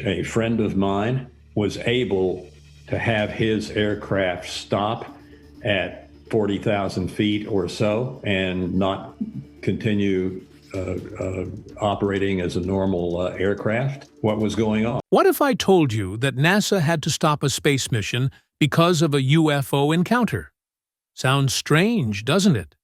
A friend of mine was able to have his aircraft stop at 40,000 feet or so and not continue operating as a normal aircraft. What was going on? What if I told you that NASA had to stop a space mission because of a UFO encounter? Sounds strange, doesn't it?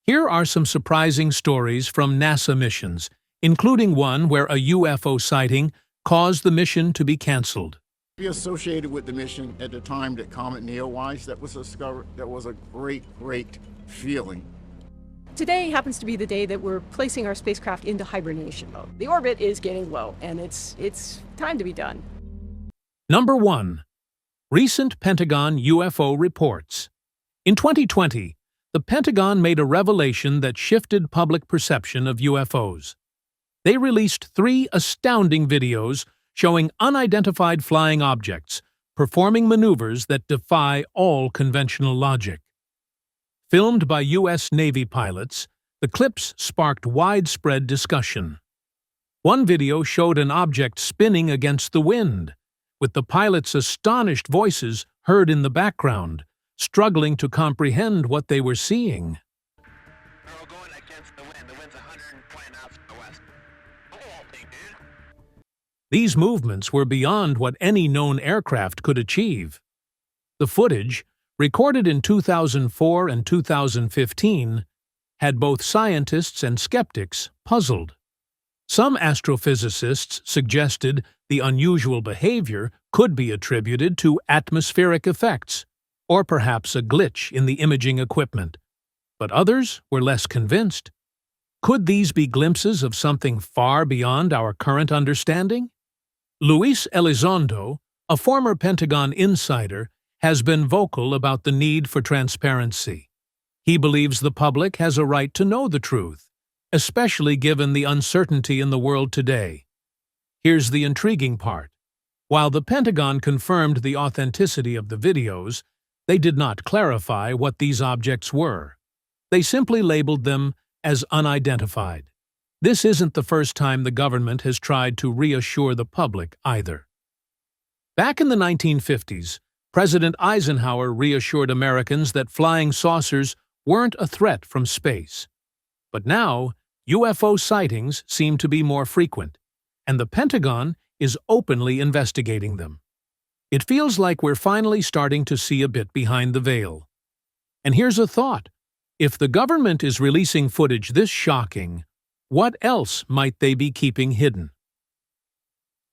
Here are some surprising stories from NASA missions, including one where a UFO sighting caused the mission to be canceled. Be associated with the mission at the time that Comet NEOWISE that was discovered. That was a great feeling. Today happens to be the day that we're placing our spacecraft into hibernation mode. The orbit is getting low, and it's time to be done. Number 1. Recent Pentagon UFO reports. In 2020, the Pentagon made a revelation that shifted public perception of UFOs. They released 3 astounding videos showing unidentified flying objects performing maneuvers that defy all conventional logic. Filmed by U.S. Navy pilots, the clips sparked widespread discussion. One video showed an object spinning against the wind, with the pilots' astonished voices heard in the background, struggling to comprehend what they were seeing. We're going against the wind. The wind's 120 knots from the west. These movements were beyond what any known aircraft could achieve. The footage, recorded in 2004 and 2015, had both scientists and skeptics puzzled. Some astrophysicists suggested the unusual behavior could be attributed to atmospheric effects, or perhaps a glitch in the imaging equipment. But others were less convinced. Could these be glimpses of something far beyond our current understanding? Luis Elizondo, a former Pentagon insider, has been vocal about the need for transparency. He believes the public has a right to know the truth, especially given the uncertainty in the world today. Here's the intriguing part. While the Pentagon confirmed the authenticity of the videos, they did not clarify what these objects were. They simply labeled them as unidentified. This isn't the first time the government has tried to reassure the public either. Back in the 1950s, President Eisenhower reassured Americans that flying saucers weren't a threat from space. But now, UFO sightings seem to be more frequent, and the Pentagon is openly investigating them. It feels like we're finally starting to see a bit behind the veil. And here's a thought. If the government is releasing footage this shocking, what else might they be keeping hidden?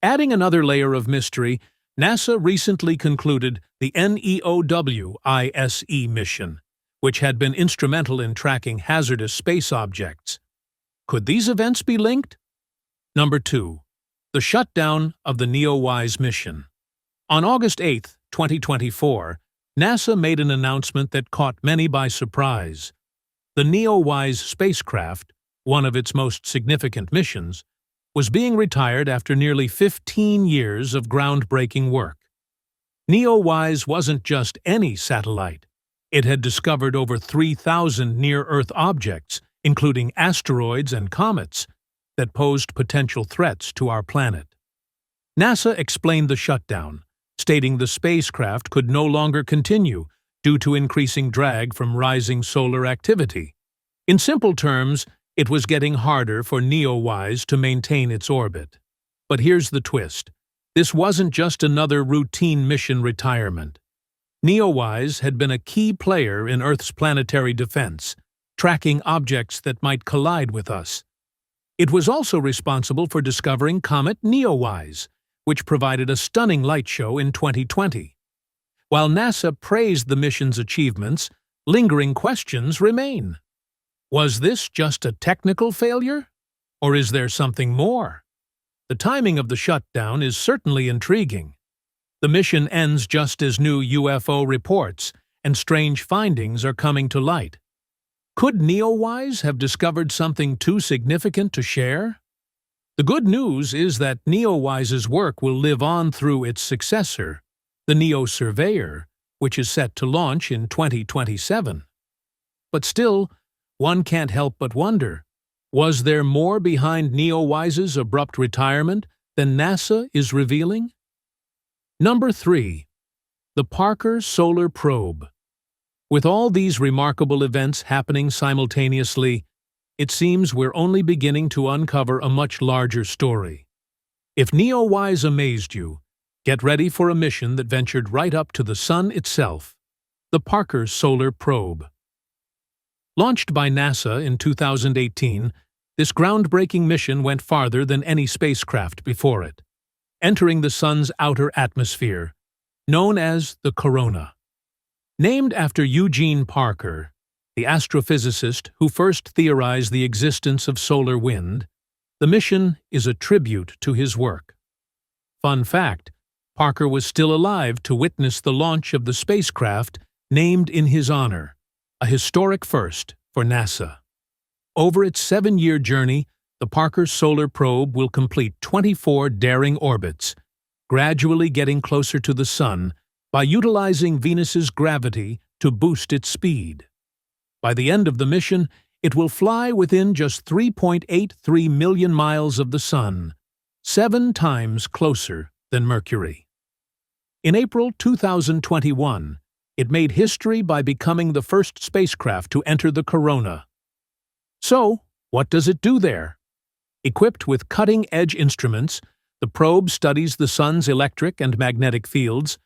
Adding another layer of mystery, NASA recently concluded the NEOWISE mission, which had been instrumental in tracking hazardous space objects. Could these events be linked? Number 2. The shutdown of the NEOWISE mission. On August 8, 2024, NASA made an announcement that caught many by surprise. The NEOWISE spacecraft, one of its most significant missions, was being retired after nearly 15 years of groundbreaking work. NEOWISE wasn't just any satellite. It had discovered over 3,000 near-Earth objects, including asteroids and comets, that posed potential threats to our planet. NASA explained the shutdown, stating the spacecraft could no longer continue due to increasing drag from rising solar activity. In simple terms, it was getting harder for NEOWISE to maintain its orbit. But here's the twist. This wasn't just another routine mission retirement. NEOWISE had been a key player in Earth's planetary defense, tracking objects that might collide with us. It was also responsible for discovering Comet NEOWISE, which provided a stunning light show in 2020. While NASA praised the mission's achievements, lingering questions remain. Was this just a technical failure? Or is there something more? The timing of the shutdown is certainly intriguing. The mission ends just as new UFO reports and strange findings are coming to light. Could NEOWISE have discovered something too significant to share? The good news is that NEOWISE's work will live on through its successor, the NEO Surveyor, which is set to launch in 2027. But still, one can't help but wonder, was there more behind NEOWISE's abrupt retirement than NASA is revealing? Number 3. The Parker Solar Probe. With all these remarkable events happening simultaneously, it seems we're only beginning to uncover a much larger story. If NEOWISE amazed you, get ready for a mission that ventured right up to the Sun itself, the Parker Solar Probe. Launched by NASA in 2018, this groundbreaking mission went farther than any spacecraft before it, entering the Sun's outer atmosphere, known as the corona. Named after Eugene Parker, the astrophysicist who first theorized the existence of solar wind, the mission is a tribute to his work. Fun fact, Parker was still alive to witness the launch of the spacecraft named in his honor, a historic first for NASA. Over its 7-year journey, the Parker Solar Probe will complete 24 daring orbits, gradually getting closer to the Sun by utilizing Venus's gravity to boost its speed. By the end of the mission, it will fly within just 3.83 million miles of the Sun, 7 times closer than Mercury. In April 2021, it made history by becoming the first spacecraft to enter the corona. So, what does it do there? Equipped with cutting-edge instruments, the probe studies the Sun's electric and magnetic fields,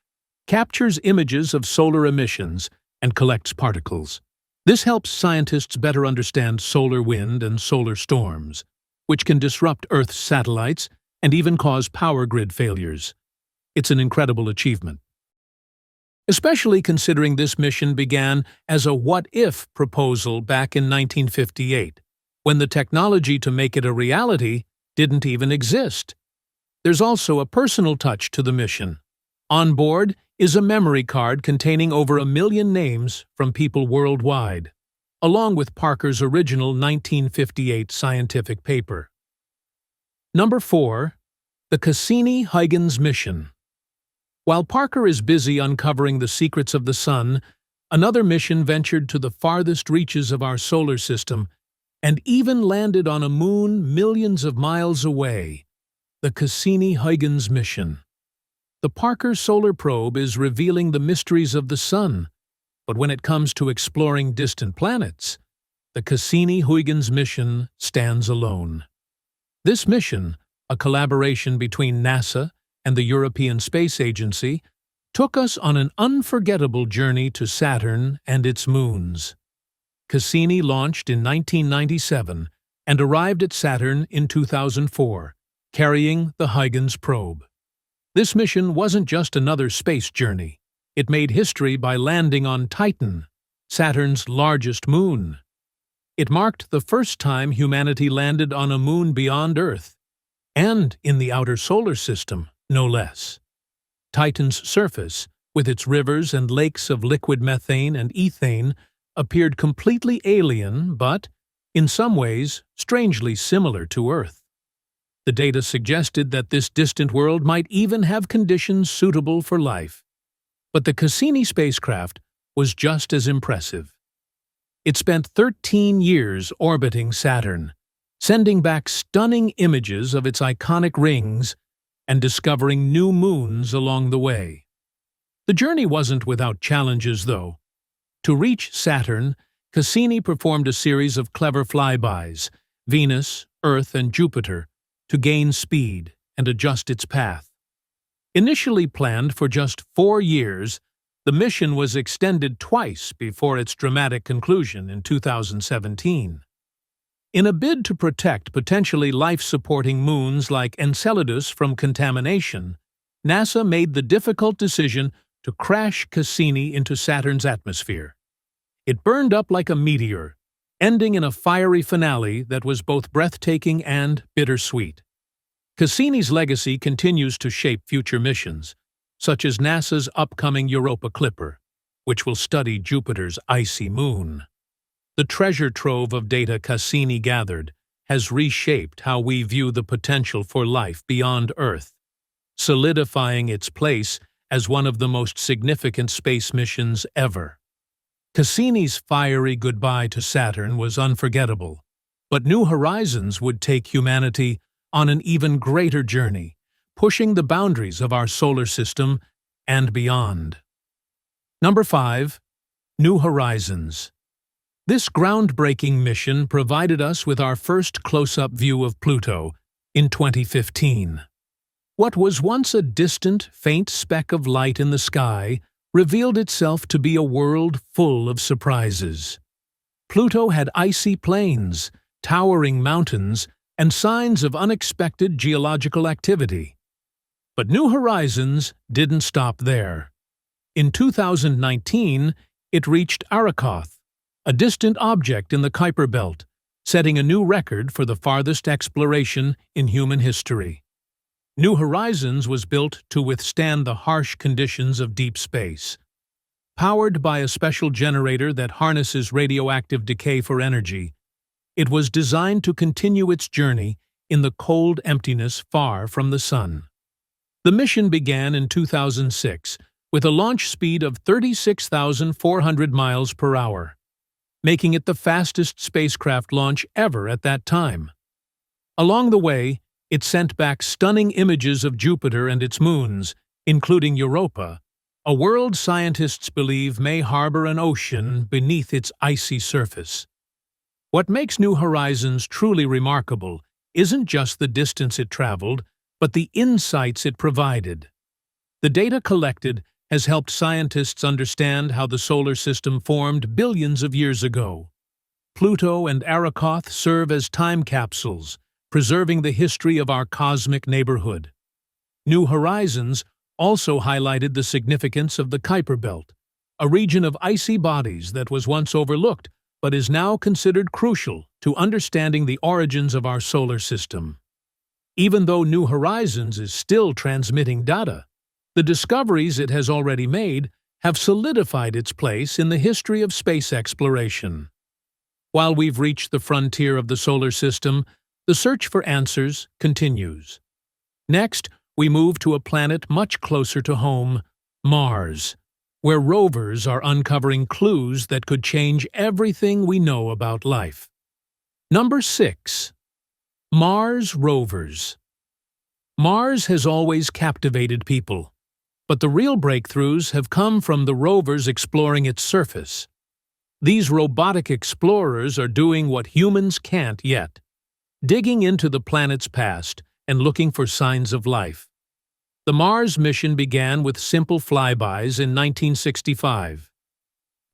captures images of solar emissions, and collects particles. This helps scientists better understand solar wind and solar storms, which can disrupt Earth's satellites and even cause power grid failures. It's an incredible achievement. Especially considering this mission began as a what-if proposal back in 1958, when the technology to make it a reality didn't even exist. There's also a personal touch to the mission. On board is a memory card containing over 1 million names from people worldwide, along with Parker's original 1958 scientific paper. Number 4. The Cassini-Huygens mission. While Parker is busy uncovering the secrets of the Sun, another mission ventured to the farthest reaches of our solar system and even landed on a moon millions of miles away, the Cassini-Huygens mission. The Parker Solar Probe is revealing the mysteries of the Sun, but when it comes to exploring distant planets, the Cassini-Huygens mission stands alone. This mission, a collaboration between NASA and the European Space Agency, took us on an unforgettable journey to Saturn and its moons. Cassini launched in 1997 and arrived at Saturn in 2004, carrying the Huygens probe. This mission wasn't just another space journey. It made history by landing on Titan, Saturn's largest moon. It marked the first time humanity landed on a moon beyond Earth, and in the outer solar system, no less. Titan's surface, with its rivers and lakes of liquid methane and ethane, appeared completely alien but, in some ways, strangely similar to Earth. The data suggested that this distant world might even have conditions suitable for life. But the Cassini spacecraft was just as impressive. It spent 13 years orbiting Saturn, sending back stunning images of its iconic rings and discovering new moons along the way. The journey wasn't without challenges, though. To reach Saturn, Cassini performed a series of clever flybys, Venus, Earth, and Jupiter, to gain speed and adjust its path. Initially planned for just 4 years, the mission was extended twice before its dramatic conclusion in 2017. In a bid to protect potentially life-supporting moons like Enceladus from contamination, NASA made the difficult decision to crash Cassini into Saturn's atmosphere. It burned up like a meteor, ending in a fiery finale that was both breathtaking and bittersweet. Cassini's legacy continues to shape future missions, such as NASA's upcoming Europa Clipper, which will study Jupiter's icy moon. The treasure trove of data Cassini gathered has reshaped how we view the potential for life beyond Earth, solidifying its place as one of the most significant space missions ever. Cassini's fiery goodbye to Saturn was unforgettable, but New Horizons would take humanity on an even greater journey, pushing the boundaries of our solar system and beyond. Number 5. New Horizons. This groundbreaking mission provided us with our first close-up view of Pluto in 2015. What was once a distant, faint speck of light in the sky revealed itself to be a world full of surprises. Pluto had icy plains, towering mountains, and signs of unexpected geological activity. But New Horizons didn't stop there. In 2019, it reached Arrokoth, a distant object in the Kuiper Belt, setting a new record for the farthest exploration in human history. New Horizons was built to withstand the harsh conditions of deep space. Powered by a special generator that harnesses radioactive decay for energy, it was designed to continue its journey in the cold emptiness far from the Sun. The mission began in 2006 with a launch speed of 36,400 miles per hour, making it the fastest spacecraft launch ever at that time. Along the way, it sent back stunning images of Jupiter and its moons, including Europa, a world scientists believe may harbor an ocean beneath its icy surface. What makes New Horizons truly remarkable isn't just the distance it traveled, but the insights it provided. The data collected has helped scientists understand how the solar system formed billions of years ago. Pluto and Arrokoth serve as time capsules, preserving the history of our cosmic neighborhood. New Horizons also highlighted the significance of the Kuiper Belt, a region of icy bodies that was once overlooked but is now considered crucial to understanding the origins of our solar system. Even though New Horizons is still transmitting data, the discoveries it has already made have solidified its place in the history of space exploration. While we've reached the frontier of the solar system, the search for answers continues. Next, we move to a planet much closer to home, Mars, where rovers are uncovering clues that could change everything we know about life. Number 6. Mars rovers. Mars has always captivated people, but the real breakthroughs have come from the rovers exploring its surface. These robotic explorers are doing what humans can't yet, digging into the planet's past and looking for signs of life. The Mars mission began with simple flybys in 1965.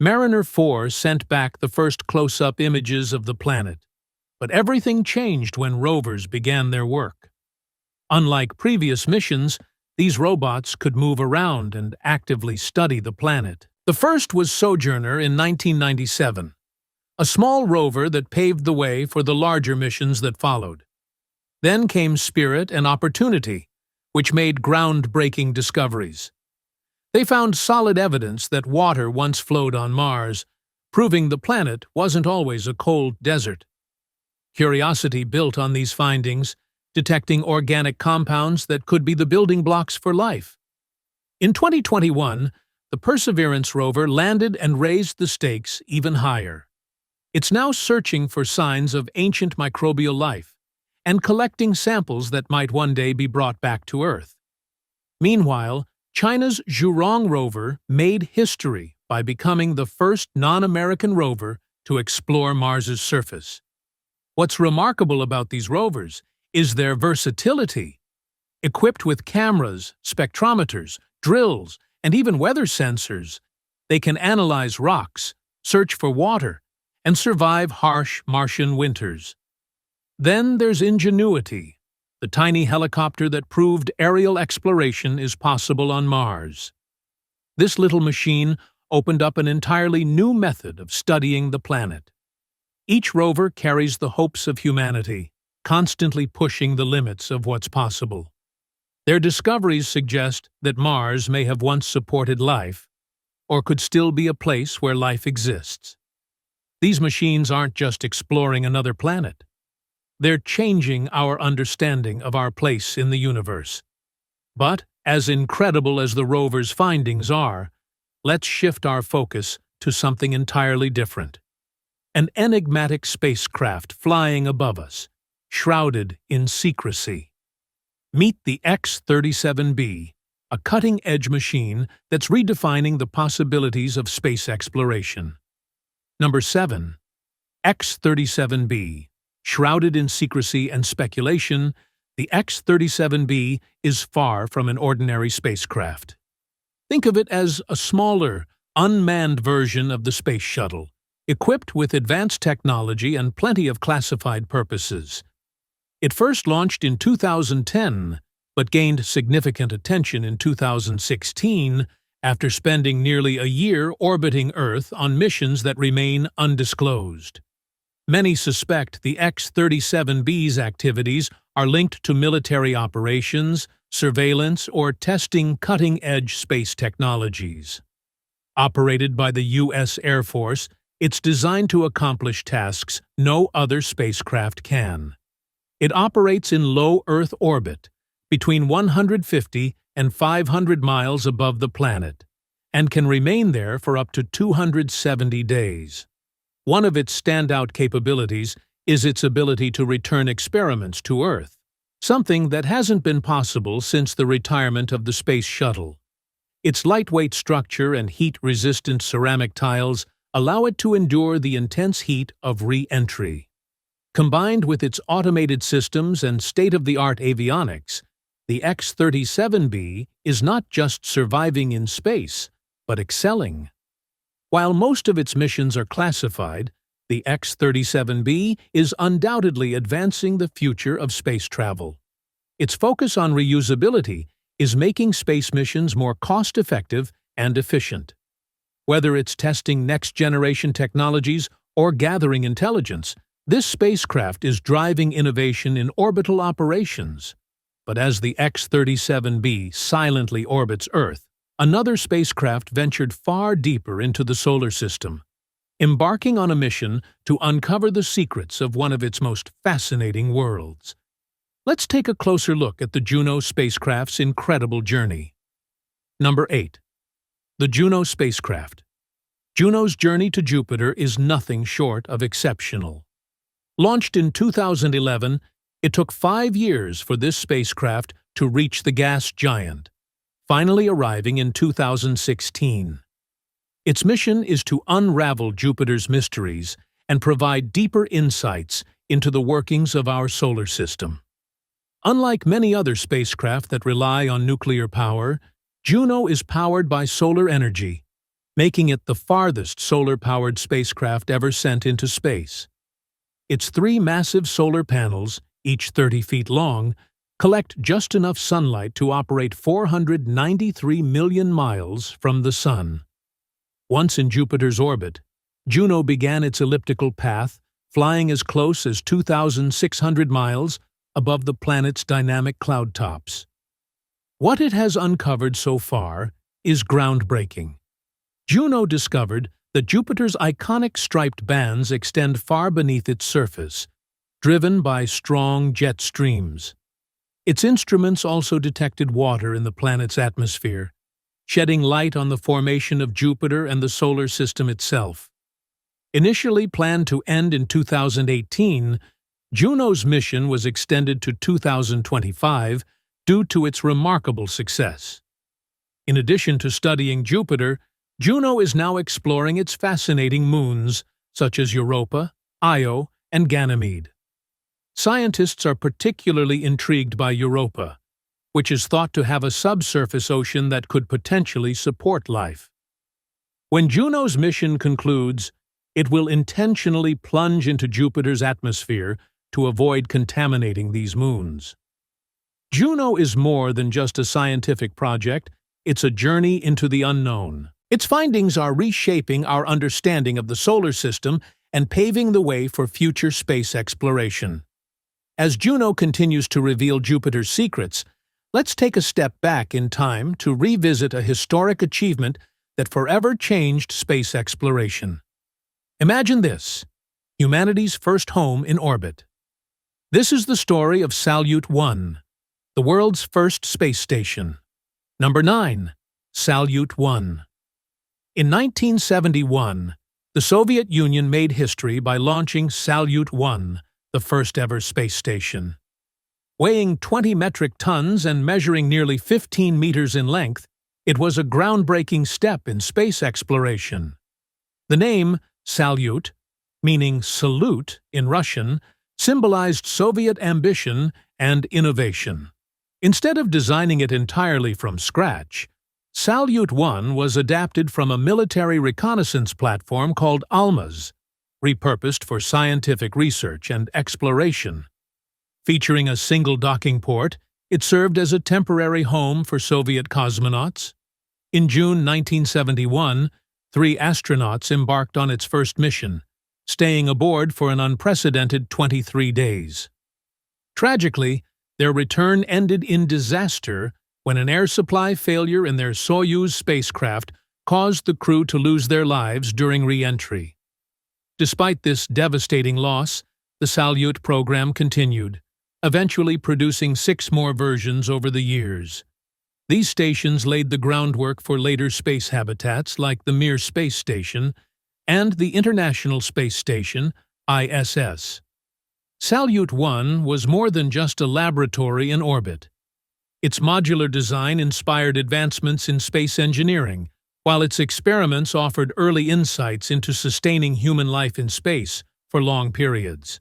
Mariner 4 sent back the first close-up images of the planet, but everything changed when rovers began their work. Unlike previous missions, these robots could move around and actively study the planet. The first was Sojourner in 1997, a small rover that paved the way for the larger missions that followed. Then came Spirit and Opportunity, which made groundbreaking discoveries. They found solid evidence that water once flowed on Mars, proving the planet wasn't always a cold desert. Curiosity built on these findings, detecting organic compounds that could be the building blocks for life. In 2021, the Perseverance rover landed and raised the stakes even higher. It's now searching for signs of ancient microbial life and collecting samples that might one day be brought back to Earth. Meanwhile, China's Zhurong rover made history by becoming the first non-American rover to explore Mars's surface. What's remarkable about these rovers is their versatility. Equipped with cameras, spectrometers, drills, and even weather sensors, they can analyze rocks, search for water, and survive harsh Martian winters. Then there's Ingenuity, the tiny helicopter that proved aerial exploration is possible on Mars. This little machine opened up an entirely new method of studying the planet. Each rover carries the hopes of humanity, constantly pushing the limits of what's possible. Their discoveries suggest that Mars may have once supported life, or could still be a place where life exists. These machines aren't just exploring another planet. They're changing our understanding of our place in the universe. But, as incredible as the rover's findings are, let's shift our focus to something entirely different. An enigmatic spacecraft flying above us, shrouded in secrecy. Meet the X-37B, a cutting-edge machine that's redefining the possibilities of space exploration. Number 7. X-37B. Shrouded in secrecy and speculation, the X-37B is far from an ordinary spacecraft. Think of it as a smaller, unmanned version of the Space Shuttle, equipped with advanced technology and plenty of classified purposes. It first launched in 2010, but gained significant attention in 2016 after spending nearly a year orbiting Earth on missions that remain undisclosed. Many suspect the X-37B's activities are linked to military operations, surveillance, or testing cutting-edge space technologies. Operated by the U.S. Air Force, it's designed to accomplish tasks no other spacecraft can. It operates in low Earth orbit, between 150 and 500 miles above the planet, and can remain there for up to 270 days. One of its standout capabilities is its ability to return experiments to Earth, something that hasn't been possible since the retirement of the Space Shuttle. Its lightweight structure and heat-resistant ceramic tiles allow it to endure the intense heat of re-entry. Combined with its automated systems and state-of-the-art avionics, the X-37B is not just surviving in space, but excelling. While most of its missions are classified, the X-37B is undoubtedly advancing the future of space travel. Its focus on reusability is making space missions more cost-effective and efficient. Whether it's testing next-generation technologies or gathering intelligence, this spacecraft is driving innovation in orbital operations. But as the X-37B silently orbits Earth, another spacecraft ventured far deeper into the solar system, embarking on a mission to uncover the secrets of one of its most fascinating worlds. Let's take a closer look at the Juno spacecraft's incredible journey. Number 8. The Juno spacecraft. Juno's journey to Jupiter is nothing short of exceptional. Launched in 2011, it took 5 years for this spacecraft to reach the gas giant, finally arriving in 2016. Its mission is to unravel Jupiter's mysteries and provide deeper insights into the workings of our solar system. Unlike many other spacecraft that rely on nuclear power, Juno is powered by solar energy, making it the farthest solar-powered spacecraft ever sent into space. Its 3 massive solar panels, each 30 feet long, collect just enough sunlight to operate 493 million miles from the Sun. Once in Jupiter's orbit, Juno began its elliptical path, flying as close as 2,600 miles above the planet's dynamic cloud tops. What it has uncovered so far is groundbreaking. Juno discovered that Jupiter's iconic striped bands extend far beneath its surface, driven by strong jet streams. Its instruments also detected water in the planet's atmosphere, shedding light on the formation of Jupiter and the solar system itself. Initially planned to end in 2018, Juno's mission was extended to 2025 due to its remarkable success. In addition to studying Jupiter, Juno is now exploring its fascinating moons, such as Europa, Io, and Ganymede. Scientists are particularly intrigued by Europa, which is thought to have a subsurface ocean that could potentially support life. When Juno's mission concludes, it will intentionally plunge into Jupiter's atmosphere to avoid contaminating these moons. Juno is more than just a scientific project, it's a journey into the unknown. Its findings are reshaping our understanding of the solar system and paving the way for future space exploration. As Juno continues to reveal Jupiter's secrets, let's take a step back in time to revisit a historic achievement that forever changed space exploration. Imagine this: humanity's first home in orbit. This is the story of Salyut 1, the world's first space station. Number 9. Salyut 1. In 1971, the Soviet Union made history by launching Salyut 1, the first-ever space station. Weighing 20 metric tons and measuring nearly 15 meters in length, it was a groundbreaking step in space exploration. The name Salyut, meaning salute in Russian, symbolized Soviet ambition and innovation. Instead of designing it entirely from scratch, Salyut 1 was adapted from a military reconnaissance platform called ALMAS, repurposed for scientific research and exploration. Featuring a single docking port, it served as a temporary home for Soviet cosmonauts. In June 1971, 3 astronauts embarked on its first mission, staying aboard for an unprecedented 23 days. Tragically, their return ended in disaster when an air supply failure in their Soyuz spacecraft caused the crew to lose their lives during re-entry. Despite this devastating loss, the Salyut program continued, eventually producing 6 more versions over the years. These stations laid the groundwork for later space habitats like the Mir Space Station and the International Space Station, ISS. Salyut 1 was more than just a laboratory in orbit. Its modular design inspired advancements in space engineering, while its experiments offered early insights into sustaining human life in space for long periods.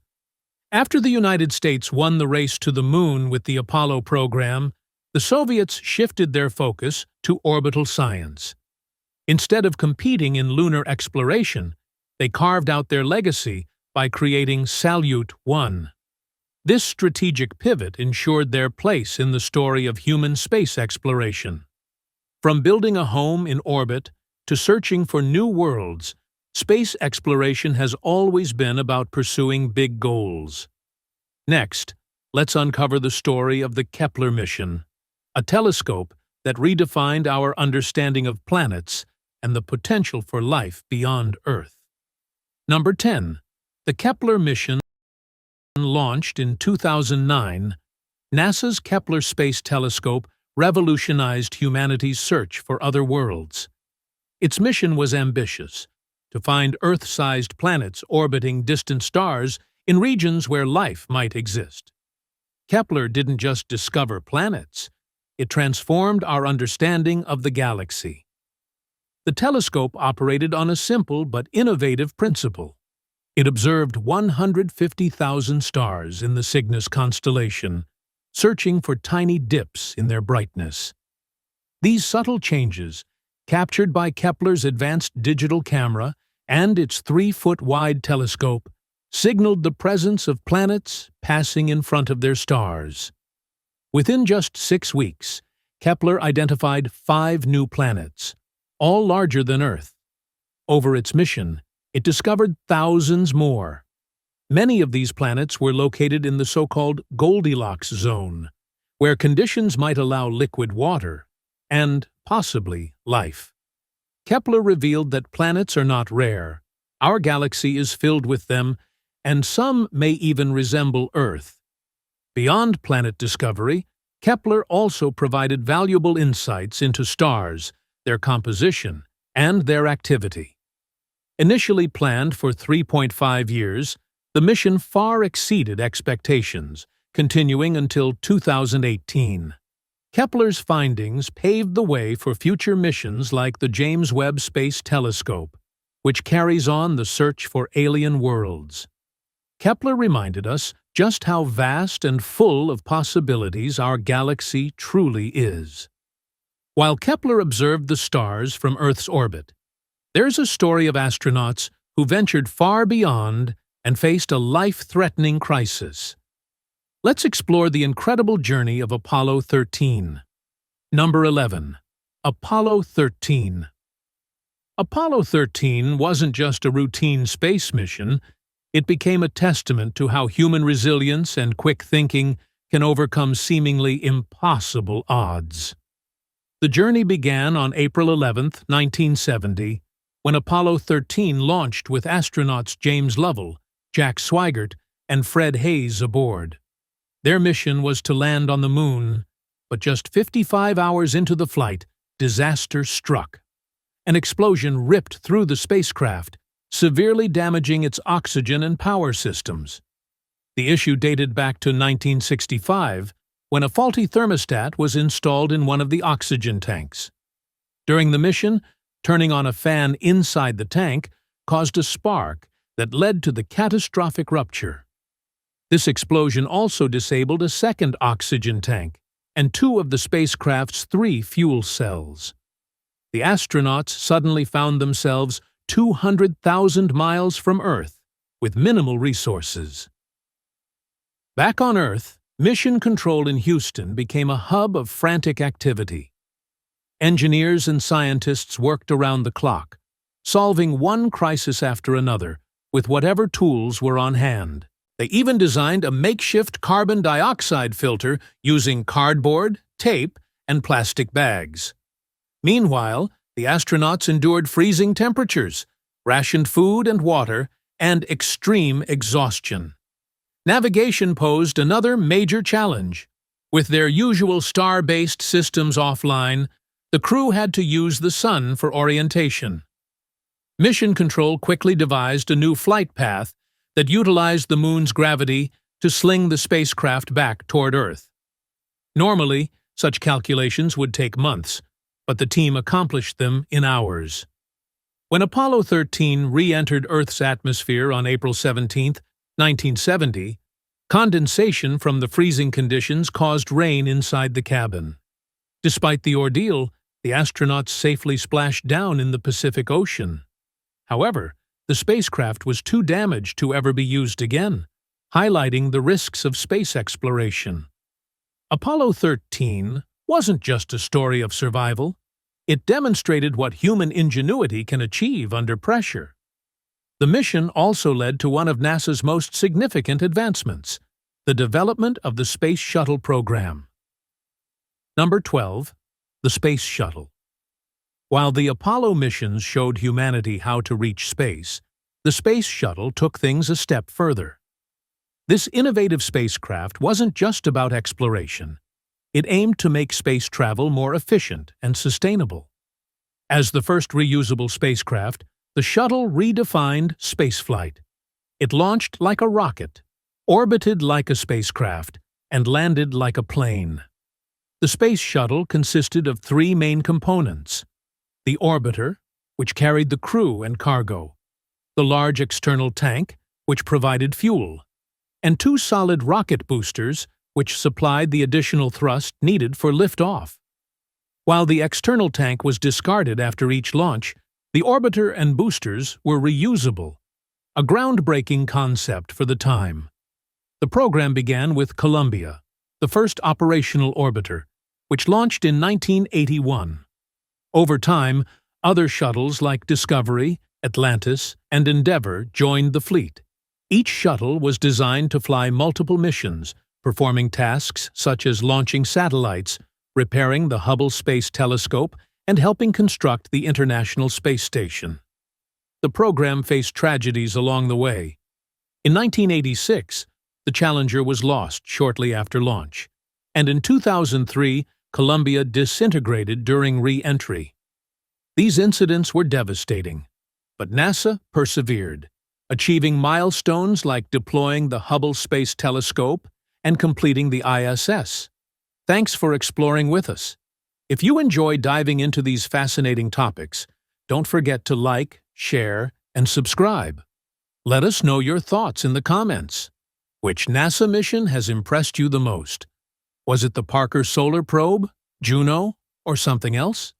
After the United States won the race to the Moon with the Apollo program, the Soviets shifted their focus to orbital science. Instead of competing in lunar exploration, they carved out their legacy by creating Salyut 1. This strategic pivot ensured their place in the story of human space exploration. From building a home in orbit to searching for new worlds, space exploration has always been about pursuing big goals. Next, let's uncover the story of the Kepler mission, a telescope that redefined our understanding of planets and the potential for life beyond Earth. Number 10. The Kepler mission. Launched in 2009, NASA's Kepler Space Telescope revolutionized humanity's search for other worlds. Its mission was ambitious: to find Earth-sized planets orbiting distant stars in regions where life might exist. Kepler didn't just discover planets, it transformed our understanding of the galaxy. The telescope operated on a simple but innovative principle. It observed 150,000 stars in the Cygnus constellation, searching for tiny dips in their brightness. These subtle changes, captured by Kepler's advanced digital camera and its 3-foot-wide telescope, signaled the presence of planets passing in front of their stars. Within just 6 weeks, Kepler identified 5 new planets, all larger than Earth. Over its mission, it discovered thousands more. Many of these planets were located in the so-called Goldilocks zone, where conditions might allow liquid water and, possibly, life. Kepler revealed that planets are not rare. Our galaxy is filled with them, and some may even resemble Earth. Beyond planet discovery, Kepler also provided valuable insights into stars, their composition, and their activity. Initially planned for 3.5 years, the mission far exceeded expectations, continuing until 2018. Kepler's findings paved the way for future missions like the James Webb Space Telescope, which carries on the search for alien worlds. Kepler reminded us just how vast and full of possibilities our galaxy truly is. While Kepler observed the stars from Earth's orbit, there's a story of astronauts who ventured far beyond and faced a life-threatening crisis. Let's explore the incredible journey of Apollo 13. Number 11. Apollo 13. Apollo 13 wasn't just a routine space mission, it became a testament to how human resilience and quick thinking can overcome seemingly impossible odds. The journey began on April 11, 1970, when Apollo 13 launched with astronauts James Lovell, Jack Swigert, and Fred Hayes aboard. Their mission was to land on the Moon, but just 55 hours into the flight, disaster struck. An explosion ripped through the spacecraft, severely damaging its oxygen and power systems. The issue dated back to 1965, when a faulty thermostat was installed in one of the oxygen tanks. During the mission, turning on a fan inside the tank caused a spark that led to the catastrophic rupture. This explosion also disabled a second oxygen tank and two of the spacecraft's 3 fuel cells. The astronauts suddenly found themselves 200,000 miles from Earth, with minimal resources. Back on Earth, Mission Control in Houston became a hub of frantic activity. Engineers and scientists worked around the clock, solving one crisis after another with whatever tools were on hand. They even designed a makeshift carbon dioxide filter using cardboard, tape, and plastic bags. Meanwhile, the astronauts endured freezing temperatures, rationed food and water, and extreme exhaustion. Navigation posed another major challenge. With their usual star-based systems offline, the crew had to use the sun for orientation. Mission Control quickly devised a new flight path that utilized the moon's gravity to sling the spacecraft back toward Earth. Normally, such calculations would take months, but the team accomplished them in hours. When Apollo 13 re-entered Earth's atmosphere on April 17, 1970, condensation from the freezing conditions caused rain inside the cabin. Despite the ordeal, the astronauts safely splashed down in the Pacific Ocean. However, the spacecraft was too damaged to ever be used again, highlighting the risks of space exploration. Apollo 13 wasn't just a story of survival. It demonstrated what human ingenuity can achieve under pressure. The mission also led to one of NASA's most significant advancements, the development of the Space Shuttle program. Number 12. The Space Shuttle. While the Apollo missions showed humanity how to reach space, the Space Shuttle took things a step further. This innovative spacecraft wasn't just about exploration. It aimed to make space travel more efficient and sustainable. As the first reusable spacecraft, the shuttle redefined spaceflight. It launched like a rocket, orbited like a spacecraft, and landed like a plane. The Space Shuttle consisted of 3 main components: the orbiter, which carried the crew and cargo, the large external tank, which provided fuel, and 2 solid rocket boosters, which supplied the additional thrust needed for liftoff. While the external tank was discarded after each launch, the orbiter and boosters were reusable, a groundbreaking concept for the time. The program began with Columbia, the first operational orbiter, which launched in 1981. Over time, other shuttles like Discovery, Atlantis, and Endeavour joined the fleet. Each shuttle was designed to fly multiple missions, performing tasks such as launching satellites, repairing the Hubble Space Telescope, and helping construct the International Space Station. The program faced tragedies along the way. In 1986, the Challenger was lost shortly after launch, and in 2003, Columbia disintegrated during re-entry. These incidents were devastating, but NASA persevered, achieving milestones like deploying the Hubble Space Telescope and completing the ISS. Thanks for exploring with us. If you enjoy diving into these fascinating topics, don't forget to like, share, and subscribe. Let us know your thoughts in the comments. Which NASA mission has impressed you the most? Was it the Parker Solar Probe, Juno, or something else?